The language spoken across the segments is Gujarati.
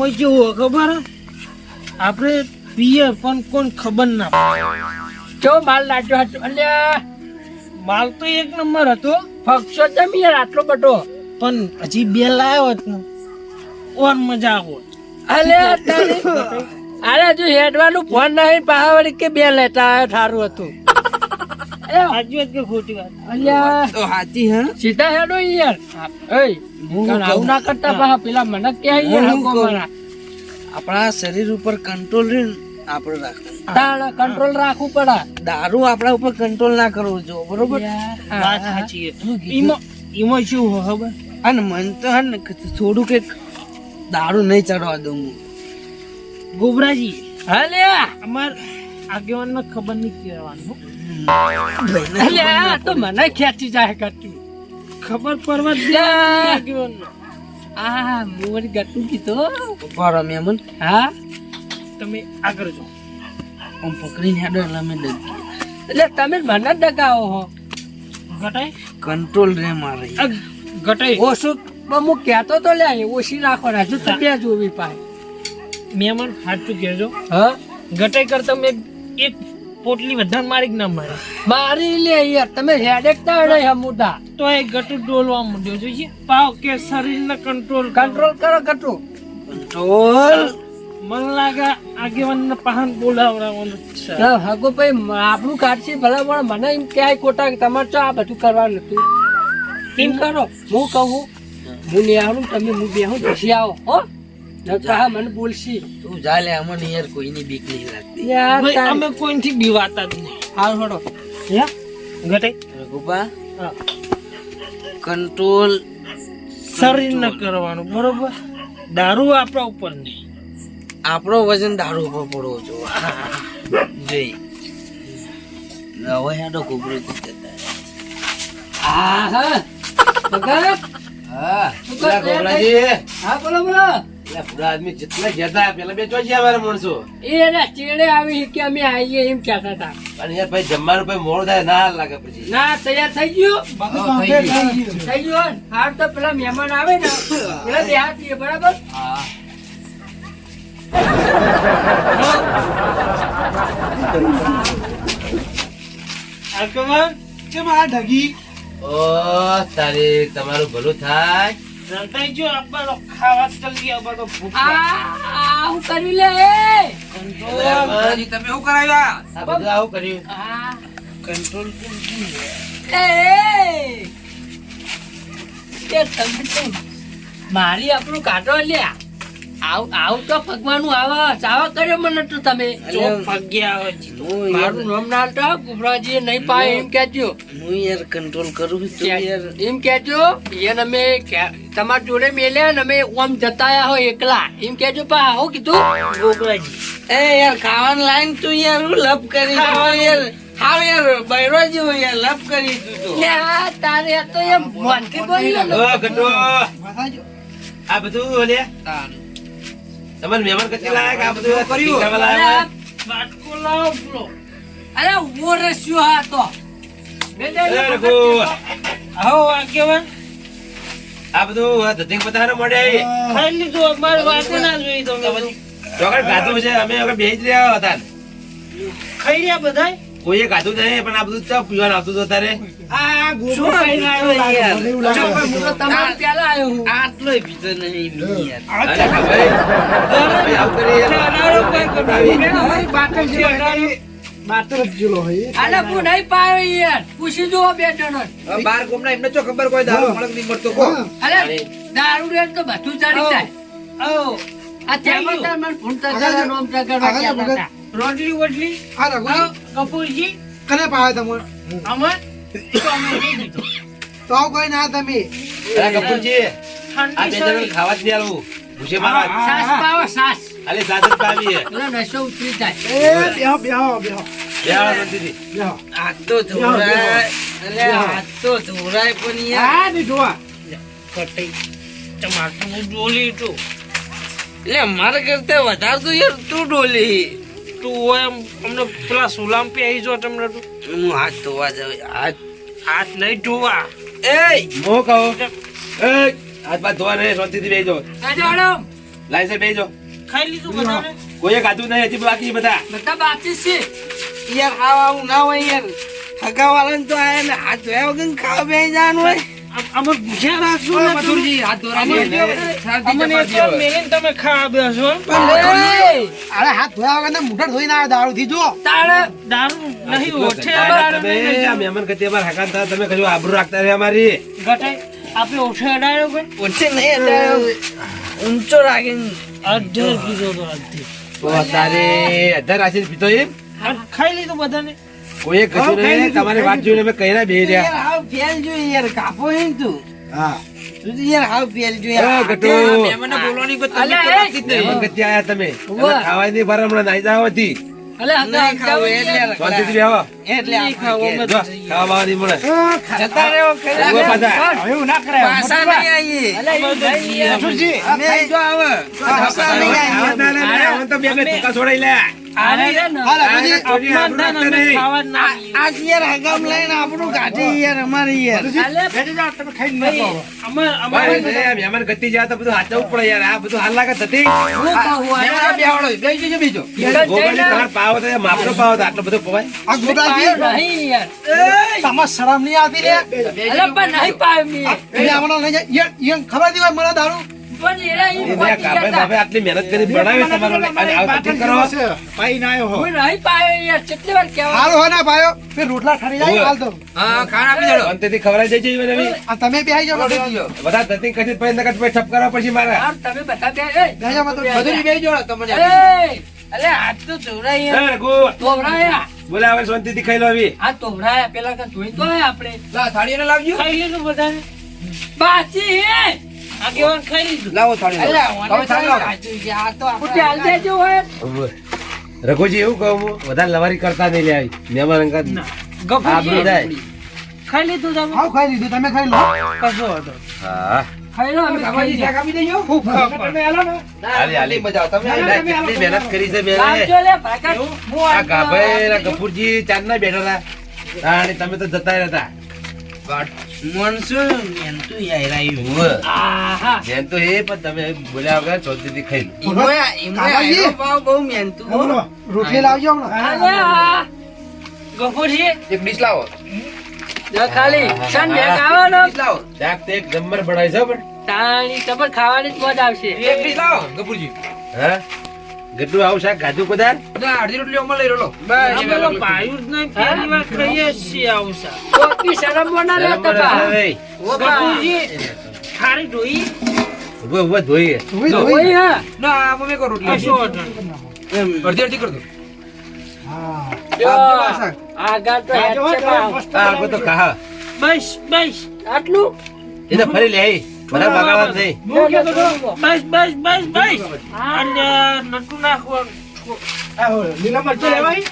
એમાં કેવું ખબર આપણે પીએ પણ કોણ ખબર ના જો માલ લાગ્યો હતો અલ્યા માલ તો એક નંબર હતો ફક્ષો જમી યાર આટલો બધો પણ હજી બે લાયો હોત ને ઓર મજા આવત અલ્યા અરે જો હેડવાનું ફોન નહીં પાવડી કે બે લેતા આવ્યો સારું હતું સાચી વાત કે ખોટી વાત અલ્યા તો હાચી હે સીધા હેડો યાર એય આવું ના કરતા પા પેલા મને કે આપણા શરીર ઉપર કંટ્રોલ આપણે રાખવું કંટ્રોલ રાખવું પડે દારૂ આપણા ઉપર કંટ્રોલ ના કરવો જો બરોબર વાત સાચી એમાં શું ખબર અને મન તો હે ને થોડું કે દારૂ નહીં ચડવા દઉં હું ગોબરાજી અલ્યા અમાર આગેવાનને ખબર નહીં કહેવાનું અલ્યા તો મને ખેંચી જાય કરતું ખબર પડવા દે આગેવાનને આ મોર ગટુ કીધો પર મેમન હા તમે આગળ જો આમ પકડીને હેડો એટલે અમે ડગીએ એટલે તમે મને ડગાવો હો ઘટાય કંટ્રોલ રે મારે ઘટાય ઓછું હું કહેતો તો લે ઓછી રાખવાના હજુ તો બે જોવી પાય મહેમાન સાચું કહેજો હા ઘટાઈ કરતા મેં એક પોટલી વધારે મારી જ ના મારે મારી લે યાર તમે હેડેક ના નહીં હમુદા તો એ ગટુ ડોલવા માંડ્યો જોઈએ પાવ કે શરીરને કંટ્રોલ કંટ્રોલ કરો ગટુ કંટ્રોલ મન લાગે આગેવાનને પહાન બોલાવવાનું છે હગો ભાઈ આપણું કાઢશે ભલા પણ મને એમ ક્યાંય ખોટા તમારે તો આ બધું કરવાનું હતું એમ કરો હું કહું હું નહીં આવું તમે હું બેહું પછી આવો હો કહા મને બોલશી તું જા લે અમને યાર કોઈની બીક નહીં લાગતી યાર ભાઈ, અમે કોઈથી બીવાતા જ નહીં હાલ હડો હે ઘટાઈ રઘુબા હા. કંટ્રોલ શરીરને કરવાનું બરોબર દારૂ આપણા ઉપર નહીં આપણો વજન દારૂ ઉપર પડવો જો જઈ હવે હેડો કોબરો હા હા ભગત હા પેલા ગોબરાજી. હા બોલો બોલો પૂરા આદમી જેટલા જતા પેલા બે ચોજી અમારા માણસો એ ના ચેડે આવી કે અમે આવીએ એમ કહેતા હતા અને યાર ભાઈ જમવાનું ભાઈ મોડું થાય ના હાલ લાગે પછી ના તૈયાર થઈ ગયું થઈ ગયું હાર તો પેલા મહેમાન આવે ને પેલા બે હાથ દઈએ બરાબર હા આગેવાન કેમ આ ઢગી ઓ તારીખ તમારું ભલું થાય ઘટાઈ જો આપણો ખાવા જલ્દી આપણો ભૂખ આ હું કરી લે તમે શું કરાવ્યા આ બધું આવું કર્યું આ કંટ્રોલ એ તમે તો મારી આપણું કાઢો લ્યા આવું તો ભગવાનું આવે ચાવા કર્યો મને તો તમે જો પગ્યા હોય છે. મારું નામ ના તો ગુબરાજી નહીં પાય એમ કેજો હું યાર કંટ્રોલ કરું છું યાર એમ કેજો એને અમે તમારા જોડે મેલ્યા ને અમે ઓમ જતાયા હોય એકલા એમ કેજો પા હું કીધું ગોબરાજી એ યાર ખાવાનું લાઈન તું યાર હું લપ કરી યાર હાવ યાર બૈરો જેવો યાર લપ કરી તું તો લે આ તારે તો એમ મનથી બોલ્યો ને. ઓ ગટો આ બધું લે તમારે મહેમાન કચી લાયા કે આ બધું કરવા લાયા બાટકો લાવો પેલો અરે ઉભો રસ્યો હા તો બે દે એ રઘુ આવો આગેવાન આ બધું ધતિંગ પતારે મળે ખાઈ લીધું અમારે વાત ના જોઈ તમે ચોકડ ગાધું છે અમે વગર બેહી જ રહ્યા હતા ખાઈ રહ્યા બધાય કોઈએ ગાધું નહીં પણ આ બધું ચા પીવાનું આવતું હતું તારે આ શું ખાઈને આવ્યો યાર હું તો તમારે પેલા આવ્યો હું આટલોય ભીતર નહીં મી યાર અરે ભાઈ આવું કરી અમારી બાટલ છે અરે હું નહીં પાયો યાર પૂછી જુઓ બે જણો બાર ગોમના એમને ચો ખબર કોઈ દારૂ મળક નહીં મળતો કો અરે દારૂ રે તો બધું ચાલી જાય આવો આ ત્યાં તાર મને ભૂલતા જરા નોમ ટકરવા કહેતા હતા. રોટલી વોટલી આવો, કપૂરજી કને પાયો તમે અમાર તો અમે નહીં દીધો તો આવું કઈ ના તમે અરે કપૂરજી આ ઠંડી બે શરીર. જણ ખાવા જ નહીં આલું ભૂસે મારવા સાસ પાવો સાસ અલે સાસત પાવી પેલો નશો ઉતરી જાય બેહો બેહો બેહો બેહાડા શાંતિથી બેહો હાથ તો ધોરાય અલે હાથ તો ધોરાય પણ યાર આ ની જોવા કટાઈ ટમાટરનું ડોલી તું એટલે મારા કરતા વધારે તો યાર તું ડોલી તું હોય એમ અમને પેલા સુલામ પે આવી જો તમને તું હું હાથ ધોવા જાવ હાથ હાથ નહીં ધોવા એ મો કહો એ હાથ બાદ ધોવા નહીં શાંતિથી બેહી જાઓ આ જોડો લાઈસર બેજો ખાઈ લીધું બધાને કોઈએ ખાધું નહીં હજી બાકી બધા બધા બાકી છે યાર ખાવા આવું ના હોય યાર હગાવાળાને તો આયા ને હાથ ધોયા વગર ખાવા બેસી જવાનું હોય અમે ભૂખ્યા રાખશું ને મધુરજી હાથ અમને એક વાર મેલીને તમે ખાવા બેસો અરે હાથ ધોયા વગર ને મુઠા ધોઈને આવ્યા દારૂથી જો દારૂ નહીં ઓછે તમે આ મહેમાન ગતિ અમાર હકાન થા તમે કજો આબરૂ રાખતા રહે અમારી ગટાઈ આપણે ઓછે અડાયો ભાઈ ઓછે નહીં એટલે ઊંચો રાખીને 18 કીધો તો આજથી તો તારે અધર રાશિ પીતો એમ ખાઈ લીધું બધાને કોઈએ કશું નહીં તમારી વાત જોઈને અમે કહીને બે રહ્યા યાર હાવ ફેલ જોઈએ યાર કાપો હે ને તું હા તું તો યાર હાવ ફેલ જોઈએ એ ગટુ મહેમાનને બોલવાની કોઈ તકલીફ અલ્યા, તો નથી જ નહીં. મહેમાન ગતિ આયા તમે ઉવ્વ. ખાવાની નહીં ભરે હમણાં નાઈ જાવ હતી અલે નહીં ખાવું એટલે શાંતિથી બેહો. એટલે નહીં ખાવું અમે જો ખાવા બાવા નહીં મળે જતા રહ્યો ઉવ્વ પાછા. એવું ના કરાય પાછા નહીં આવીએ અલે એ ભાઈ યાર. મથુરજી અમે જો આવે પાછા નહીં ખાવા ના લે, આવીએ હવે તો બે બે ધક્કા છોડાઈ લે આને છે ને, હાલ મથુરજી અપમાન થાય ને અમે ખાવા જ ના આવીએ. આ યાર હગામ લઈને આપણું કાઢી યાર અમારી યાર અલે બેઠી જાઓ તમે ખાઈ નાખો અમારે ભાઈ, એ મહેમાન ગતિ જાય તો બધું હાચવવું પડે યાર આ બધું હાલ લાગે થતી હું કહું આને ગોગળની તમારે પાવ તો એ માપનો પાવ તો આટલો બધો પવાય આ ગોડાજી પાયો નહીં યાર. તમાર શરમ નહીં આવતી લે અલે પણ નહીં પાયો મેં. એટલે આમાં લઈ જાય ઈયન ખબર હતી હોય મને દારૂ પણ એરા ઈ એને આ પહોંચી કાપે ગયા બાપે આટલી મહેનત કરી બનાવી તમારો અને આવું તો ઠીક કરો પાઈ ના આવ્યો તા. હું નહીં પાયો યાર કેટલી વાર કહેવાનું. હાલ હોય ને ભાઈઓ ફેર રોટલા ખાડી જાય હાલ તો અંતેથી ખવડાવી દેજો ઈ મને બી. આ તમે બેહી જાઓ બધા ધતિંગ કશી પછી નકર પછી ઠપ કરવા પછી મારે આમ તમે બધા બે એ બેહી જાઓ મથુરજી એ અલે હાથ તો જોડાય યાર એ રઘુ, તોવડાયા બોલે હવે શાંતિથી ખાઈ લો આવી આ તોવડાયા પેલા કાં જોઈ તો આયા આપણે ખાઈ લીધું બધાને બાચી હે આગેવાન ખાઈ લીધું અલે હવે ચાલો આ તો ઉઠી હાલ દેજો હોય રઘુજી એવું કહું હું વધારે લવારી કરતા નહીં લે આવી મહેમાન અંગત આબરૂ જાય ખાઈ લીધું તમે આવ ખાઈ લીધું તમે ખાઈ લો કશો હતો હા ખાઈ લો અમે ખાઈ લો. ખૂબ ખાવા હાલી હાલી કેટલી મહેનત કરી છે મેં લાવજો લે ભાગા હું આ ગાભાઈ ને ગફુરજી ચાંદના બેઠા હતા હા, અને તમે તો જતા રહેતા મનસુર મેંતું યાર આવ્યું ઉવ્વ. આહા જેમ તો એ પણ તમે બોલ્યા વગર શાંતિથી ખાઈ લો ઈમોય આયરો ભાવ બહુ મેંતું હો. બોલો રોટલી લાવજો હમણાં અલે આ ગફુરજી જો ખાલી સન બે ખાવાનો શાક તો એક નંબર બનાવી છે પણ તાણી ખબર ખાવાની જ મજા આવશે હા કેટલું આવું શાક ગાજુ કદાર અમે તો પાયું જ નહીં પહેલી વાર ખાઈએ જ છીએ આવું શાક. કોકી શરમ ના લેતા બા ગફુરજી ખારી ધોઈ ઉભો ધોઈએ ઓય હા કશો હતો જો આગળ તો હેડ છે બા. આ બધો ખા બસ બસ આટલું એ તો ફરી લે બરાબર બગાડવા નહીં બસ બસ બસ બસ અને નટુ નાખવાનું લીલા મરચું લેવાય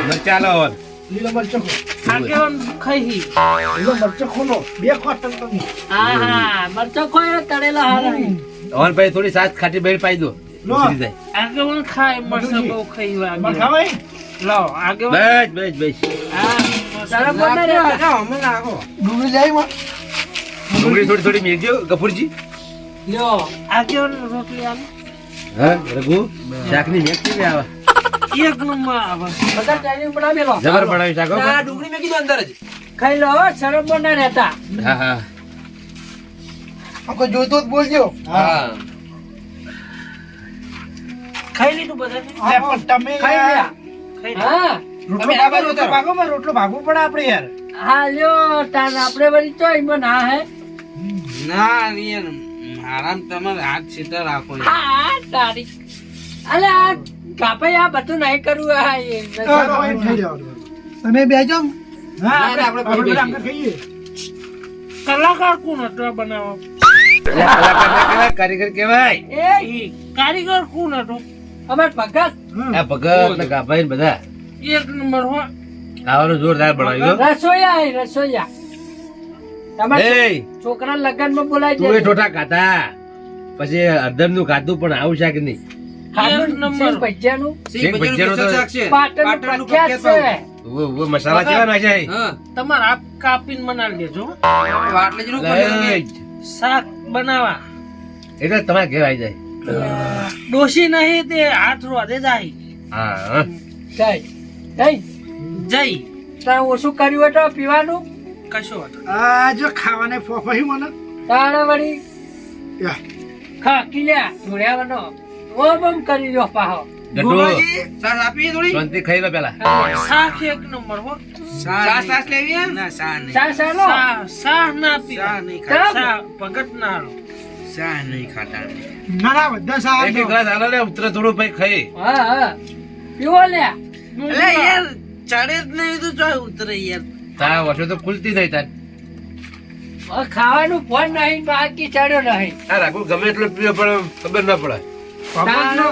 મરચા લો હવે. લીલા મરચું આગેવાન ખાઈ લીલા મરચું ખોલો બે કોટન તમે હા હા મરચો ખોયો તળેલા હારા હવે ભાઈ થોડી સાસ ખાટી બેડ પાઈ દો ઉતરી જાય. આગેવાન ખાય મરસા બહુ ખાઈ આગેવાન ખાવાય લાવો આગેવાન બસ બસ બસ હા શરમ ના લેતા અમે નાખો ડુંગળી જાય માં ડુંગળી થોડી થોડી મેળજો ગફુરજી લ્યો આગેવાન રોટલી આલે હા રઘુ શાક ની મેક કેવી આવે એક નંબર આવે બધા ટાઈમ પડા મેલો જબર બનાવી શાક હો. ખાઈ લો શરમ ના રહેતા હા હા કોઈ જોઈતો જ બોલજો હા ખાઈ લીધું બધાને પણ તમે ખાઈ લ્યા ખાઈ હા રોટલો ભાગો માં રોટલો ભાગવું પડે આપણે યાર હા લ્યો તાન આપણે વળી ચોઈ માં ના હે ના યાર મારા તમારે હાથ સીધા રાખો યાર. હા તારી અલે આ કાપે આ બધું નહીં કરવું આ એ ખાઈ જાઓ તમે બેજો ના, આપણે આપણે ખાઈએ કલાકાર કોણ હતો આ બનાવવા એટલે કલાકાર ના કહેવાય, કારીગર કહેવાય એ કારીગર કોણ હતો અમાર ભગત આ ભગત ને ગાભાઈ ને બધા એક નંબર હો ખાવાનું જોરદાર બનાવ્યું હો. રસોઈયા હે રસોઈયા તમારા એય, છોકરા લગન માં બોલાય તું એ ઠોઠા ખાતા પછી અડધમ નું ખાધું પણ આવું શાક નહીં એક નંબર ભજીયાનું સિંગ ભજીયાનું તો પાટણ પ્રખ્યાત છે ઉવ્વ ઉવ્વ મસાલા કેવા નાખ્યા તમારે આપ કાપીને બનાવી દેજો હો. લઈ જ. શાક બનાવવા એટલે તમારે ઘેર આવી જાય ડોશી નહીં તે હાથ રોધે જાય. હા જય જય જઈ તારે ઓછું કર્યું હોય તો પીવાનું કશો વાંધો આ જો ખાવાને ફોફાઈ મને તારે વળી યા. ખા કિલ્યા ધોળ્યાવાનો ઓમ કરી દો પાહો ગટુ સાસ આપી થોડી શાંતિ ખાઈ લો પેલા શાક એક નંબર હો. સાસ લેવી એમ ના સા નહીં ચા ચાલો શાક ના પી ચા નહીં ખાતા. ભગત ના લો. સા નહીં ખાતા ના ના બધા સારા એક ગ્લાસ આલો લે ઉતરે થોડું ભાઈ ખાઈ હા હા પીવો લ્યા એટલે યાર ચડે જ નહીં તો ચોય ઉતરે યાર તારા વર્ષો તો ખુલતી થઈ તાર હવે ખાવાનું ફોન નહીં બાકી ચડ્યો નહીં આ રાખું ગમે એટલો પીવો પણ ખબર ના પડે તારનો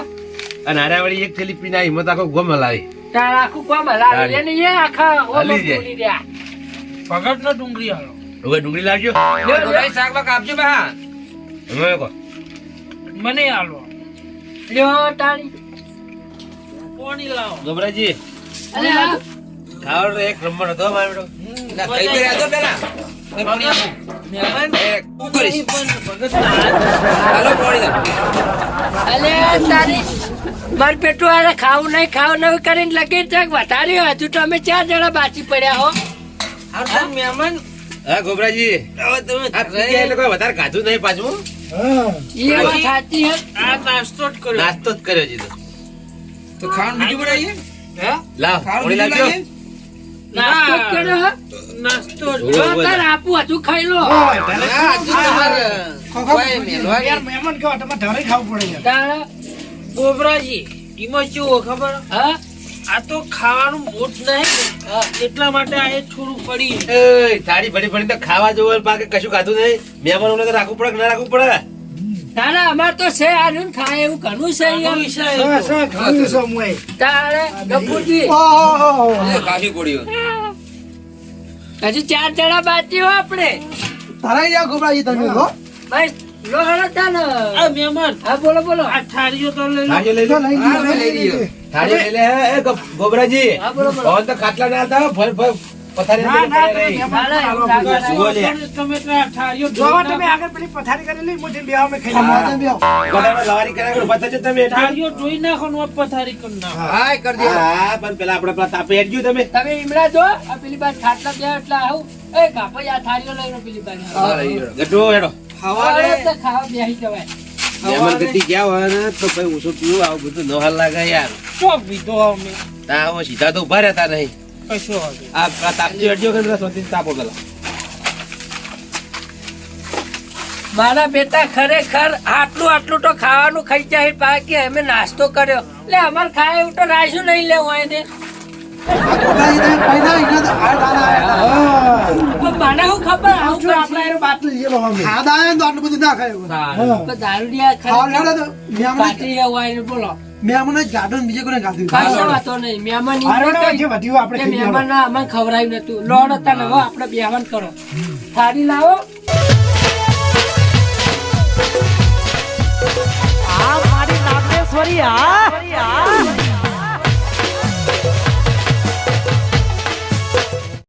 અને હારે વળી એક થેલી પીને આ હિંમત આખો ગમ હલાવી તાર આખું કોમ હલાવી તારી. એને એ આખા ઓમ હલી જાય. બોલી રહ્યા ભગત નો ડુંગળી હાલો. હવે ડુંગળી લાવજો ભાઈ શાક બાક આપજો બા હવે કહો મને હાલો. લ્યો તારી કોની લાવો. ગોબરાજી અરે આ ખાવાનો એક નંબર હતો મારો બેટો. ના કઈ કરી આજો પેલા મહેમાન હું કરીશ પણ ભગત ના હાથ. હાલો પોણી દો અલે તારી માર પેટું આરે ખાવું નહીં કરીને લગી ચક વધારે હજુ તો અમે 4 જણા બાકી પડ્યા હો આ મહેમાન હા ગોબરાજી હવે તમે આ પી ગયા એટલે કોઈ વધારે ખાધું નહીં પાછું હા એ વાત સાચી હે આ નાસ્તો જ કર્યો. નાસ્તો જ કર્યો છે તો ખાવાનું બીજું બનાવીએ હે? લાવ ખાવાનું થોડી બીજું લાવજો લાવીએ નાસ્તો જ કર્યો હે? નાસ્તો જ. ઓય. જો તાર આપું હજુ ખાઈ લો હા હજુ તમારે કોઈ મેલવાની યાર મહેમાન કેવા તમે ધારે ખાવું પડે યાર તારા ગોબરાજી એમાં કેવું ખબર હા આ તો ખાવાનું મોટ નહીં એટલા માટે આ એક થોડું પડી. એ થાળી ભરી ભરી તો ખાવા જોવે બાકી કશું ખાધું નહીં મહેમાનોને તો રાખવું પડે કે ના રાખવું પડે તારા અમાર તો છે આનું ખાય એવું ઘણું છે યાર. ઘણું છે. સા ખાવું છે મુએ તારે ગપુજી ઓહો કાશી કોડીઓ હજુ 4 જણા બાકી હો આપણે તારા યાર ગોબરાજી તમે હો ભાઈ લો હળો તાને આ મહેમાન હા બોલો આ થાળીઓ તો લઈ લો. થાળી લઈ લો લઈ હા, ગયો લઈ ગયો. થાળી લઈ લે એ ગોબરાજી હા બોલો પવન તો ખાટલા ના હતા ફર ફર પથારી ના, અંદર ના, પડ્યા રહી. ના, એવું ના કરાય. જુઓ લે. તમે તો આ થાળીઓ જોવા ધોઈ તમે નાખો. આગળ પેલી પથારી કરેલી મોટી બેહો મે ખાઈ મોટે બેહો ગોડામાં લવારી કર્યા કરો, ઉભા થજો તમે એટલે. થાળીઓ ધોઈ નાખો ને પથારી કરી નાખો. હાય કરી દો હા પણ પેલા આપણે પેલા તાપે હેડજો તમે તમે ઈમડા જો આ પેલી બાદ ખાટલા બે એટલે આવું એ કાપા આ થાળીઓ લઈને પેલી બાદ ગઢો હેડો હવારે હવે તો ખાવા બેસી જવાય મહેમાન ગતિ ગયા હોય ને તો ભાઈ ઓછું પીવું આવું બધું ન હાલ લાગે યાર ચો પીધો અમે તા હું સીધા તો ઉભા રહેતા નહીં કશો વાંધો નહીં. આ પેલા તાપજી હેડજો કે પેલા સ્વાતિન તાપો પેલા મારા બેટા ખરેખર આટલું તો ખાવાનું ખાઈ જાય બાકી અમે નાસ્તો કર્યો એટલે અમાર ખાય એવું તો રાખ્યું નહીં લેવું એને ગોબરાજી તમે પહેલા ઇના તો આ દાના આયા પણ મને શું ખબર આવું જો આપણે એનો બાટલી લીધો અમે ખાધા આયા ને તો આટલું બધું ના ખાય હા દારૂડિયા ખાવ લેડો ખરેખર તો મહેમાન પાટી હોય એને બોલો મહેમાન જ ગાડો ને બીજે કોને ગાધું કશો વાતો નહીં મહેમાન ઈ હારો નહોતા. જે વધ્યું આપણે એ ખાઈ લેવાનું. મહેમાન ના અમને ખવડાવ્યું નતું લોડ હતા ને હવે આપણે બેહવાન કરો થાળી લાવો આ મારી નાગેશ્વરી આ